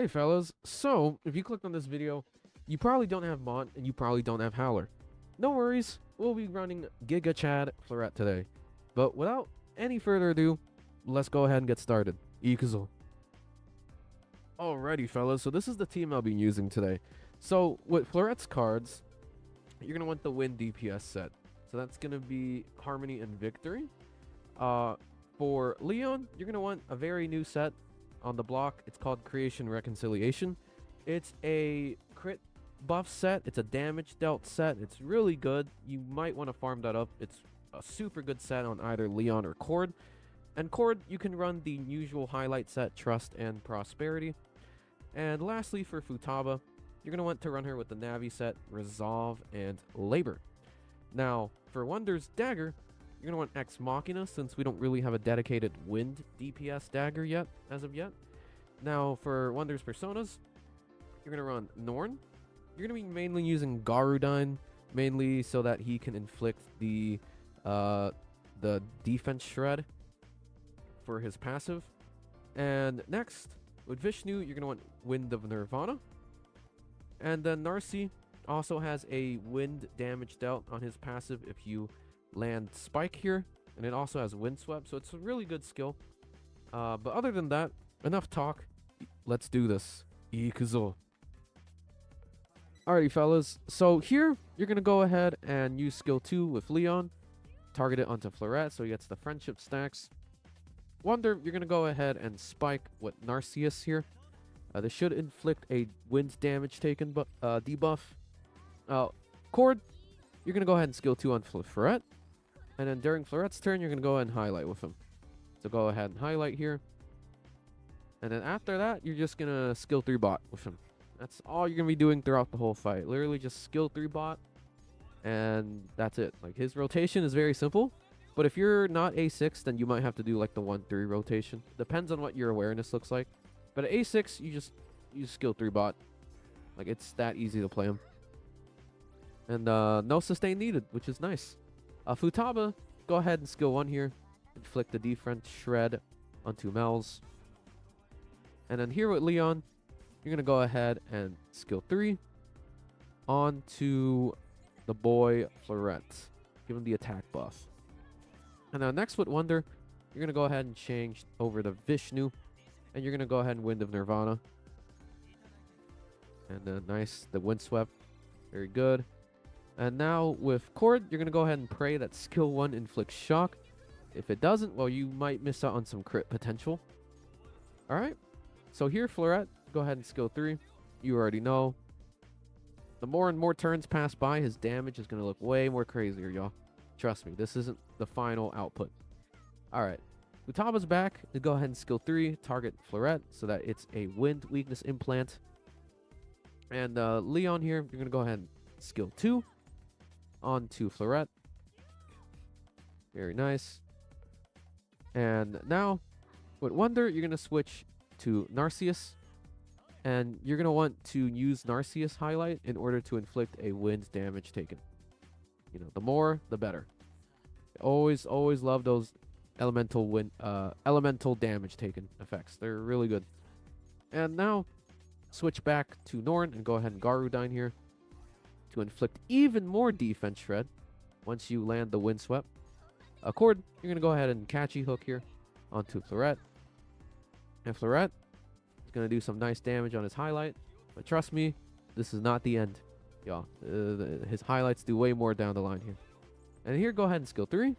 Hey fellas, so if you clicked on this video, you probably don't have MONT and you probably don't have Howler. No worries, we'll be running Giga Chad Floret today. But without any further ado, let's go ahead and get started. Ikuzo. Alrighty fellas, so this is the team I'll be using today. So with Floret's cards, you're going to want the Win DPS set. So that's going to be Harmony and Victory. For Leon, you're going to want a very new set on the block. It's called Creation Reconciliation. It's a crit buff set. It's a damage dealt set. It's really good. You might want to farm that up. It's a super good set on either Leon or Cord. And Cord, you can run the usual highlight set, Trust and Prosperity. And lastly, for Futaba, you're going to want to run her with the Navi set, Resolve and Labor. Now, for Wonder's Dagger, you're going to want Ex Machina, since we don't really have a dedicated Wind DPS dagger yet, as of yet. Now, for Wonder's Personas, you're going to run Norn. You're going to be mainly using Garudine, mainly so that he can inflict the defense shred for his passive. And next, with Vishnu, you're going to want Wind of Nirvana. And then Narcy also has a wind damage dealt on his passive if you land Spike here, and it also has Windswept, so it's a really good skill. But other than that, enough talk. Let's do this. Ikuzo. Alrighty, fellas. So here, you're going to go ahead and use skill 2 with Leon. Target it onto Floret, so he gets the friendship stacks. Wonder, you're going to go ahead and spike with Narcissus here. This should inflict a wind damage taken debuff. Cord, you're going to go ahead and skill 2 on Floret. And then during Floret's turn, you're going to go ahead and highlight with him. So go ahead and highlight here. And then after that, you're just going to skill 3 bot with him. That's all you're going to be doing throughout the whole fight. Literally just skill 3 bot. And that's it. Like, his rotation is very simple. But if you're not A6, then you might have to do like the 1-3 rotation. Depends on what your awareness looks like. But at A6, you just use skill 3 bot. Like, it's that easy to play him. And no sustain needed, which is nice. Futaba, go ahead and skill 1 here. Inflict the defense shred onto Mel's. And then here with Leon, you're going to go ahead and skill 3 onto the boy Floret. Give him the attack buff. And now next with Wonder, you're going to go ahead and change over to Vishnu. And you're going to go ahead and Wind of Nirvana. And nice, the Windswept. Very good. And now with Cord, you're going to go ahead and pray that skill 1 inflicts shock. If it doesn't, well, you might miss out on some crit potential. Alright. So here, Floret, go ahead and skill 3. You already know. The more and more turns pass by, his damage is going to look way more crazier, y'all. Trust me, this isn't the final output. Alright. Futaba's back. Go ahead and skill 3. Target Floret so that it's a wind weakness implant. And Leon here, you're going to go ahead and skill 2 onto Floret. Very nice. And now, with Wonder, you're going to switch to Narcissus. And you're going to want to use Narcissus highlight in order to inflict a wind damage taken. You know, the more, the better. Always love those elemental damage taken effects. They're really good. And now, switch back to Norn and go ahead and Garudine here to inflict even more defense shred once you land the Windswept. Cord, you're going to go ahead and Catchy Hook here onto Floret. And Floret is going to do some nice damage on his highlight. But trust me, this is not the end, y'all. His highlights do way more down the line here. And here, go ahead and skill 3.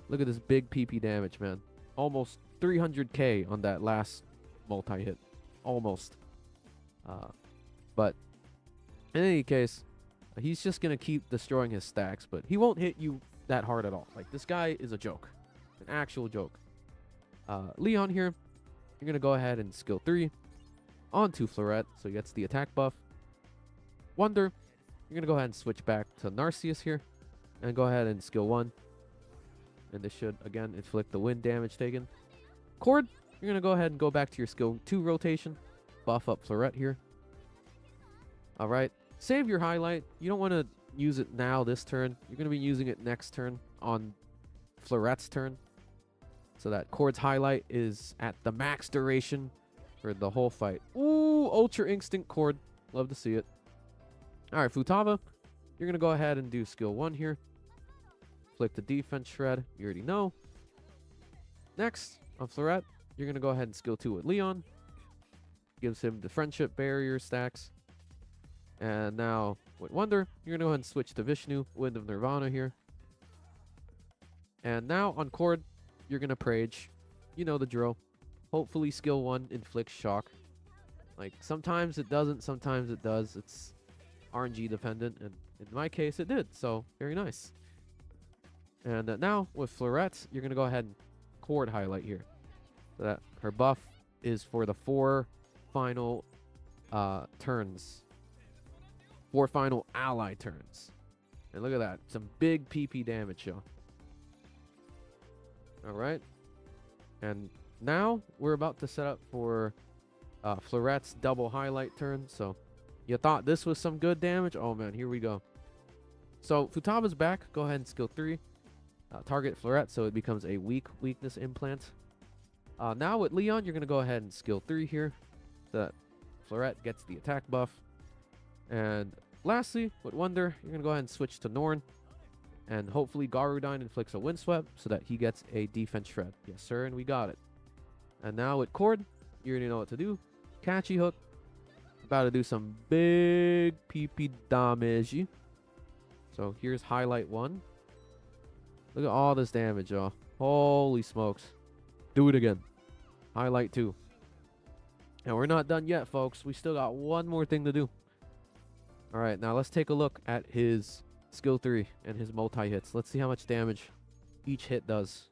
Look at this big PP damage, man. Almost 300k on that last multi-hit. Almost. But in any case, he's just going to keep destroying his stacks, but he won't hit you that hard at all. Like, this guy is a joke. An actual joke. Leon here, you're going to go ahead and skill 3 onto Floret, so he gets the attack buff. Wonder, you're going to go ahead and switch back to Narcissus here, and go ahead and skill 1. And this should, again, inflict the wind damage taken. Cord, you're going to go ahead and go back to your skill 2 rotation. Buff up Floret here. Alright. Save your highlight. You don't want to use it now this turn. You're going to be using it next turn on Floret's turn. So that Cord's highlight is at the max duration for the whole fight. Ooh, Ultra Instinct Cord. Love to see it. All right, Futaba, you're going to go ahead and do skill 1 here. Flick the defense shred. You already know. Next, on Florette, you're going to go ahead and skill 2 with Leon. Gives him the friendship barrier stacks. And now with Wonder, you're going to go ahead and switch to Vishnu, Wind of Nirvana here. And now on Cord, you're going to Prage. You know the drill. Hopefully skill 1 inflicts shock. Like, sometimes it doesn't, sometimes it does. It's RNG dependent, and in my case, it did. So, very nice. And now, with Florette, you're going to go ahead and Cord highlight here. So that her buff is for the 4 final turns. 4 final ally turns. And look at that. Some big PP damage, y'all. Alright. And now, we're about to set up for Florette's double highlight turn. So, you thought this was some good damage? Oh, man, here we go. So, Futaba's back. Go ahead and skill 3. Target Florette, so it becomes a weakness implant. Now, with Leon, you're going to go ahead and skill 3 here. So that Florette gets the attack buff. And lastly, with Wonder, you're going to go ahead and switch to Norn. And hopefully Garudine inflicts a Windswept so that he gets a defense shred. Yes, sir, and we got it. And now with Cord, you already know what to do. Catchy hook. About to do some big PP damage. So here's highlight 1. Look at all this damage, y'all. Holy smokes. Do it again. Highlight 2. And we're not done yet, folks. We still got one more thing to do. All right, now let's take a look at his skill 3 and his multi-hits. Let's see how much damage each hit does.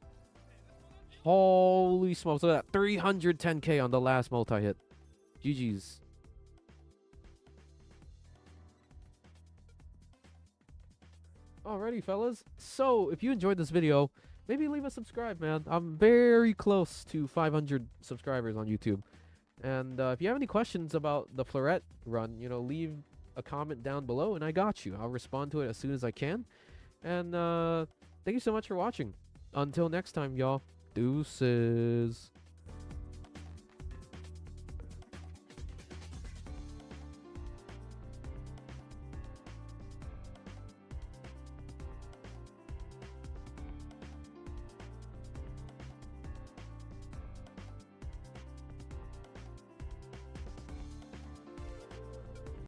Holy smokes. Look at that. 310k on the last multi-hit. GG's. Alrighty, fellas. So, if you enjoyed this video, maybe leave a subscribe, man. I'm very close to 500 subscribers on YouTube. And if you have any questions about the Florette run, you know, leave a comment down below and I got you. I'll respond to it as soon as I can. And thank you so much for watching. Until next time, y'all. Deuces.